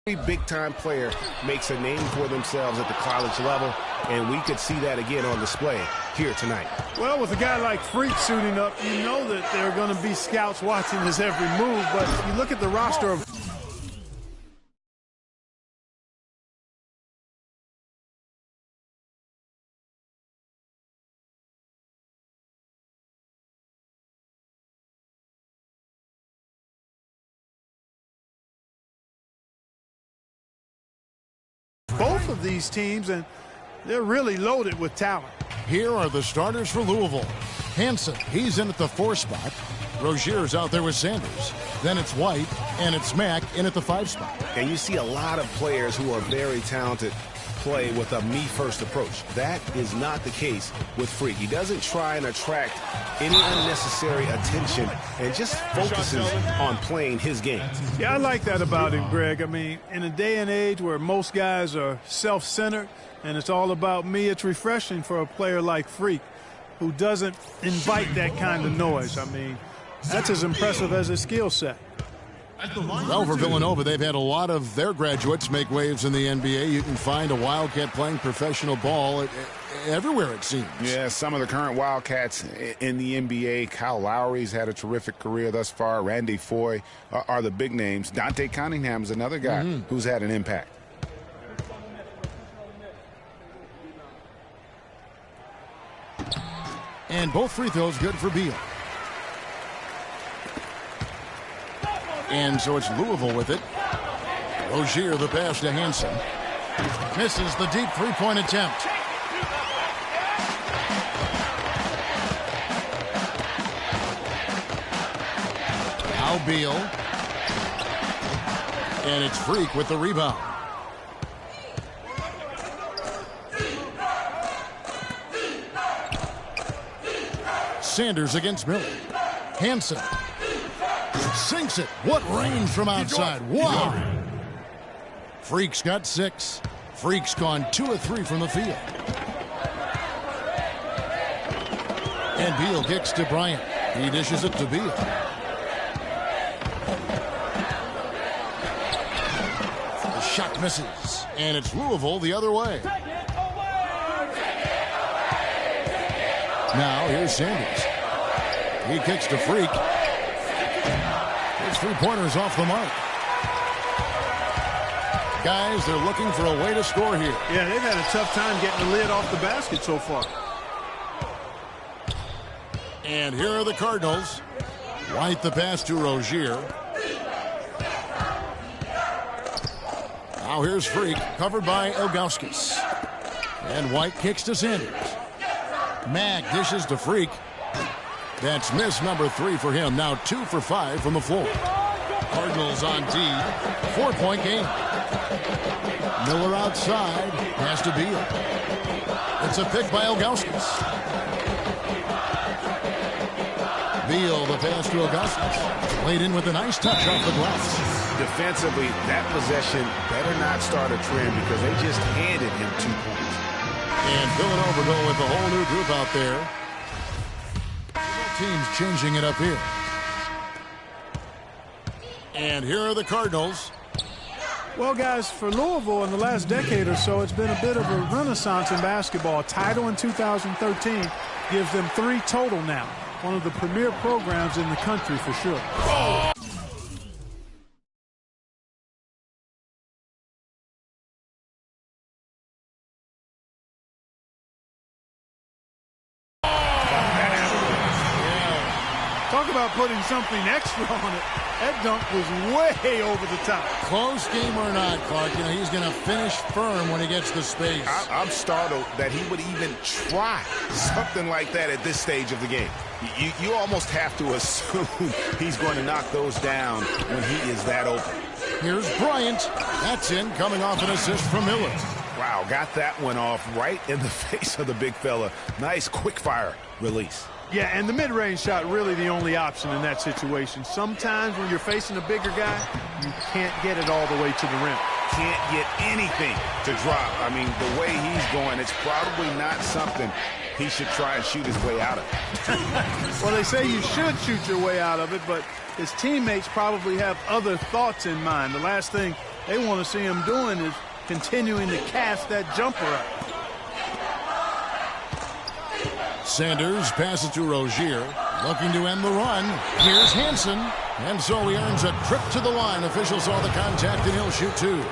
Every big-time player makes a name for themselves at the college level, and we could see that again on display here tonight. Well, with a guy like Freak suiting up, you know that there are going to be scouts watching his every move, but if you look at the roster of both of these teams, and they're really loaded with talent. Here are the starters for Louisville. Hansen, he's in at the 4 spot. Rozier's out there with Sanders. Then it's White, and it's Mack in at the 5 spot. And you see a lot of players who are very talented play with a me-first approach. That is not the case with Freak. He doesn't try and attract any unnecessary attention and just focuses on playing his game. Yeah, I like that about him, Greg. I mean, in a day and age where most guys are self-centered and it's all about me, it's refreshing for a player like Freak who doesn't invite that kind of noise. I mean, that's as impressive as his skill set. Well, for Villanova, they've had a lot of their graduates make waves in the NBA. You can find a Wildcat playing professional ball everywhere, it seems. Yeah, some of the current Wildcats in the NBA. Kyle Lowry's had a terrific career thus far. Randy Foye are the big names. Dante Cunningham's another guy who's had an impact. And both free throws good for Beal. And so it's Louisville with it. Rozier the pass to Hansen. Misses the deep three-point attempt. Now Beal. And it's Freak with the rebound. Sanders against Miller. Hansen. Sinks it. What range from outside. Wow. Freak's got 6. Freak's gone 2 of 3 from the field. And Beal kicks to Bryant. He dishes it to Beal. The shot misses. And it's Louisville the other way. Now here's Sanders. He kicks to Freak. His 3-pointers off the mark. Guys, they're looking for a way to score here. Yeah, they've had a tough time getting the lid off the basket so far. And here are the Cardinals. White the pass to Rozier. Now here's Freak, covered by Ilgauskas. And White kicks to Sanders. Mack dishes to Freak. That's miss number 3 for him. Now 2 for 5 from the floor. Cardinals on D. 4-point game. Miller outside. Pass to Beal. It's a pick by Ilgauskas. Beal the pass to Ilgauskas. Played in with a nice touch off the glass. Defensively, that possession better not start a trend because they just handed him 2 points. And Villanova go with a whole new group out there. Teams changing it up here. And here are the Cardinals. Well, guys, for Louisville in the last decade or so, it's been a bit of a renaissance in basketball. A title in 2013 gives them 3 total now. One of the premier programs in the country for sure. Oh. Talk about putting something extra on it. That dunk was way over the top. Close game or not, Clark, you know, he's going to finish firm when he gets the space. I'm startled that he would even try something like that at this stage of the game. You almost have to assume he's going to knock those down when he is that open. Here's Bryant. That's in, coming off an assist from Miller. Wow, got that one off right in the face of the big fella. Nice quick fire release. Yeah, and the mid-range shot really the only option in that situation. Sometimes when you're facing a bigger guy, you can't get it all the way to the rim. Can't get anything to drop. I mean, the way he's going, it's probably not something he should try and shoot his way out of. Well, they say you should shoot your way out of it, but his teammates probably have other thoughts in mind. The last thing they want to see him doing is continuing to cast that jumper up. Sanders passes to Rozier, looking to end the run. Here's Hansen, and so he earns a trip to the line. Officials saw the contact, and he'll shoot two.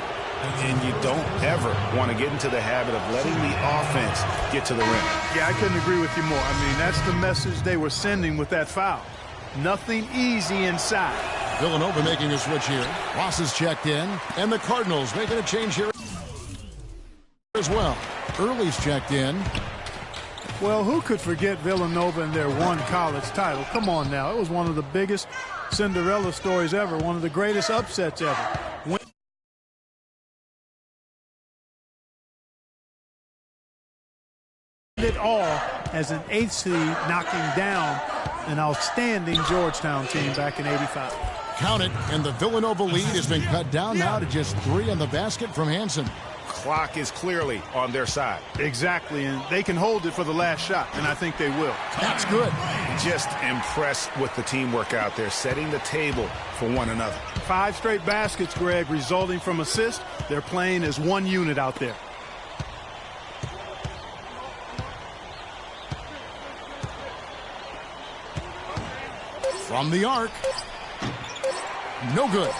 And you don't ever want to get into the habit of letting the offense get to the rim. Yeah, I couldn't agree with you more. I mean, that's the message they were sending with that foul. Nothing easy inside. Villanova making a switch here. Ross is checked in, and the Cardinals making a change here as well. Early's checked in. Well, who could forget Villanova and their one college title? Come on now. It was one of the biggest Cinderella stories ever, one of the greatest upsets ever. It all as an 8th seed, knocking down an outstanding Georgetown team back in '85. Count it, and the Villanova lead has been cut down now to just 3 on the basket from Hansen. Clock is clearly on their side. Exactly, and they can hold it for the last shot, and I think they will. That's good. Just impressed with the teamwork out there, setting the table for one another. 5 straight baskets, Greg, resulting from assists. They're playing as one unit out there. From the arc. No good.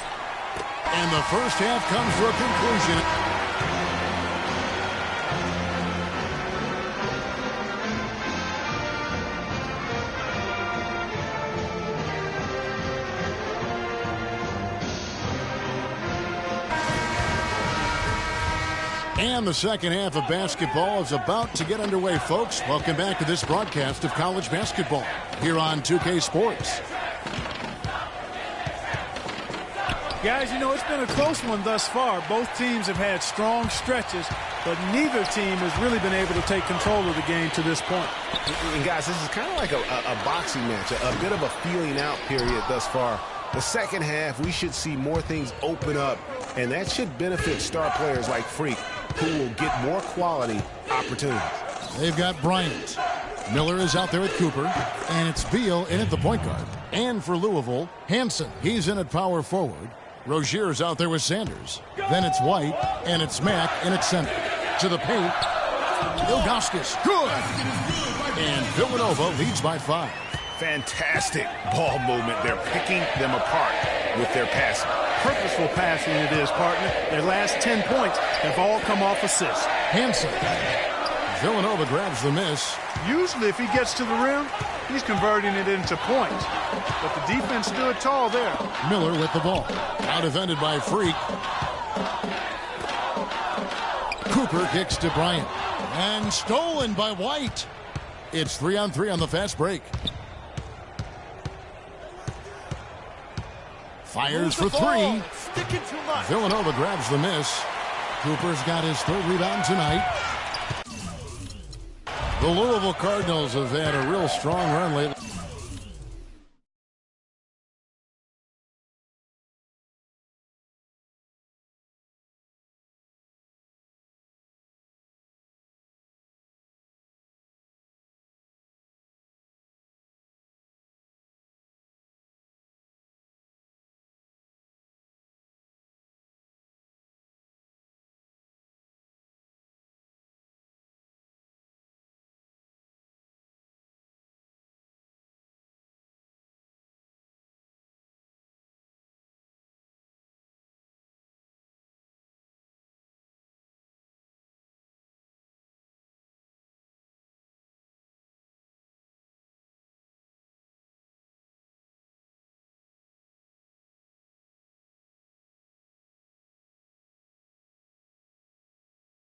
And the first half comes to a conclusion. And the second half of basketball is about to get underway, folks. Welcome back to this broadcast of college basketball here on 2K Sports. Guys, you know, it's been a close one thus far. Both teams have had strong stretches, but neither team has really been able to take control of the game to this point. And guys, this is kind of like a boxing match, a bit of a feeling out period thus far. The second half, we should see more things open up, and that should benefit star players like Freak, who will get more quality opportunities. They've got Bryant. Miller is out there with Cooper, and it's Beal in at the point guard. And for Louisville, Hansen, he's in at power forward. Rozier's out there with Sanders. Then it's White, and it's Mack in at center. To the paint, Ilgauskas, good! And Villanova leads by 5. Fantastic ball movement. They're picking them apart with their passing. Purposeful passing it is, partner. Their last 10 points have all come off assists. Hansen. Villanova grabs the miss. Usually if he gets to the rim, he's converting it into points. But the defense stood tall there. Miller with the ball. Now defended by Freak. Cooper kicks to Bryant. And stolen by White. It's 3-on-3 on the fast break. Fires for 3. Villanova grabs the miss. Cooper's got his 3rd rebound tonight. The Louisville Cardinals have had a real strong run lately.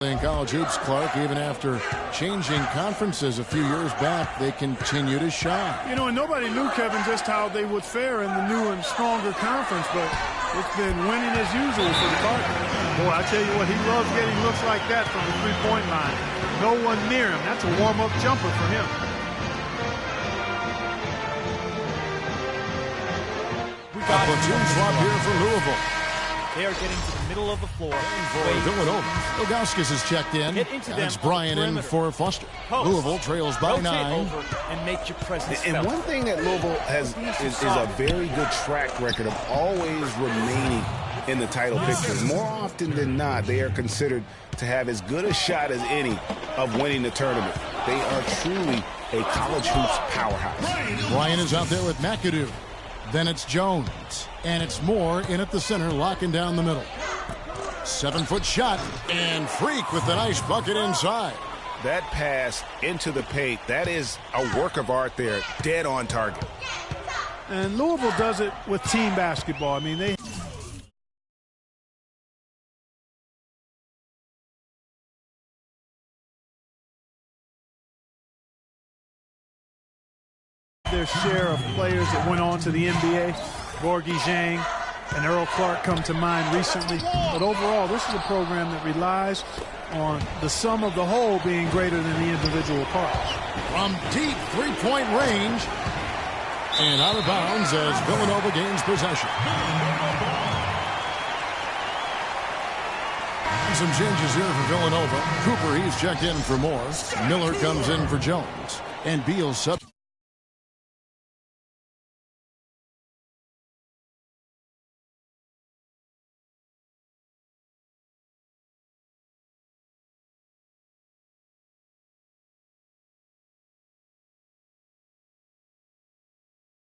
In college hoops, Clark, even after changing conferences a few years back, they continue to shine. You know, and nobody knew, Kevin, just how they would fare in the new and stronger conference, but it's been winning as usual for the Cardinals. Boy, I tell you what, he loves getting looks like that from the three-point line. No one near him. That's a warm-up jumper for him. A platoon swap here for Louisville. They are getting to the middle of the floor. For Villanova, Ilgauskas is checked in. Get into them That's on the Bryant in perimeter. for Foster. Post. Louisville trails by Rotate 9. over and make your presence And felt. one thing that Louisville has is a very good track record of always remaining in the title picture. More often than not, they are considered to have as good a shot as any of winning the tournament. They are truly a college hoops powerhouse. Bryant is out there with McAdoo. Then it's Jones. And it's Moore in at the center, locking down the middle. 7-foot shot. And Freak with the nice bucket inside. That pass into the paint, that is a work of art there, dead on target. And Louisville does it with team basketball. I mean, they their share of players that went on to the NBA. Gorgie Zhang and Earl Clark come to mind recently. But overall, this is a program that relies on the sum of the whole being greater than the individual parts. From deep three-point range. And out of bounds as Villanova gains possession. Some changes here for Villanova. Cooper, he's checked in for Moore. Miller comes in for Jones. And Beal sub.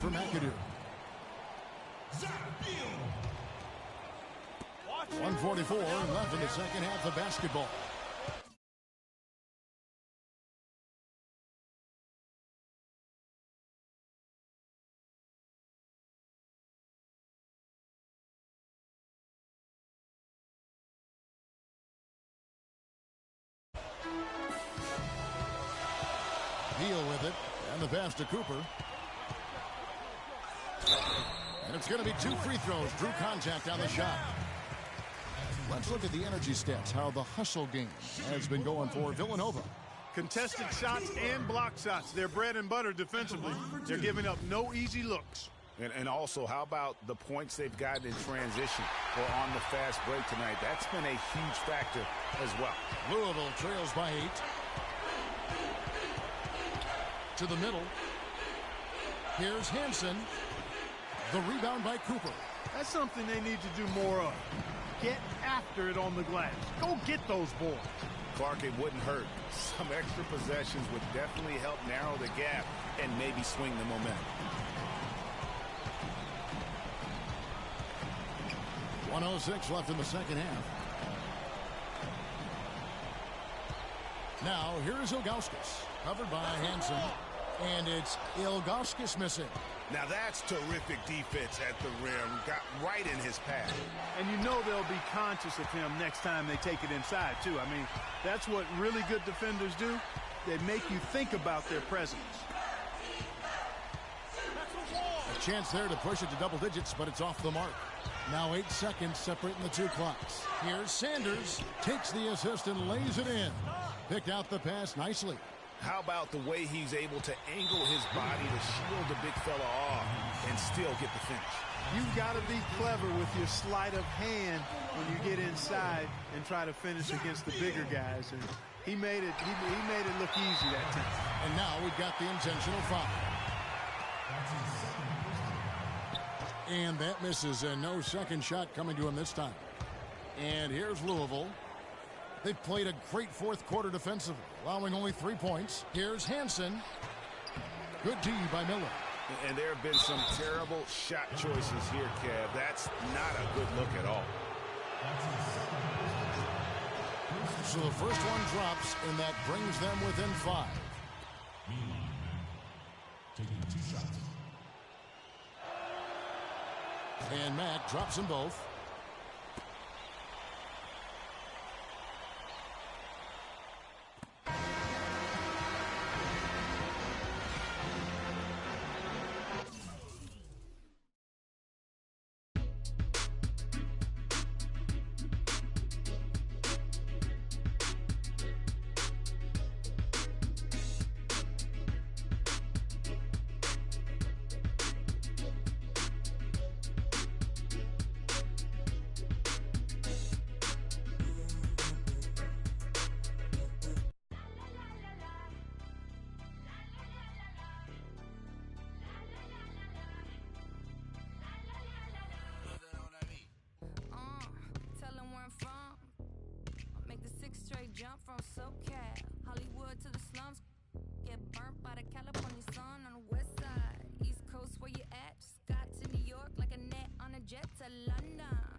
For McAdoo. 1:44 left in the second half of basketball. Beal with it, and the pass to Cooper. And it's going to be 2 free throws. Drew contact on the shot. Let's look at the energy stats, how the hustle game has been going for Villanova. Contested shots and block shots. They're bread and butter defensively. They're giving up no easy looks. And also, how about the points they've gotten in transition or on the fast break tonight? That's been a huge factor as well. Louisville trails by 8. To the middle. Here's Hansen. The rebound by Cooper. That's something they need to do more of. Get after it on the glass. Go get those boards. Clark, it wouldn't hurt. Some extra possessions would definitely help narrow the gap and maybe swing the momentum. 1:06 left in the second half. Now, here is Ilgauskas. Covered by Hansen. And it's Ilgauskas missing. Now that's terrific defense at the rim. Got right in his path. And you know they'll be conscious of him next time they take it inside, too. I mean, that's what really good defenders do. They make you think about their presence. A chance there to push it to double digits, but it's off the mark. Now 8 seconds separating the 2 clocks. Here's Sanders. Takes the assist and lays it in. Picked out the pass nicely. How about the way he's able to angle his body to shield the big fella off and still get the finish? You've got to be clever with your sleight of hand when you get inside and try to finish against the bigger guys. And he made it look easy that time. And now we've got the intentional foul. And that misses, and no second shot coming to him this time. And here's Louisville. They've played a great fourth quarter defensively, allowing only 3 points. Here's Hansen. Good D by Miller. And there have been some terrible shot choices here, Kev. That's not a good look at all. So the first one drops, and that brings them within 5. Taking 2 shots. And Mack drops them both. SoCal, Hollywood to the slums. Get burnt by the California sun on the west side. East Coast, where you at? Just got to New York like a net on a jet to London.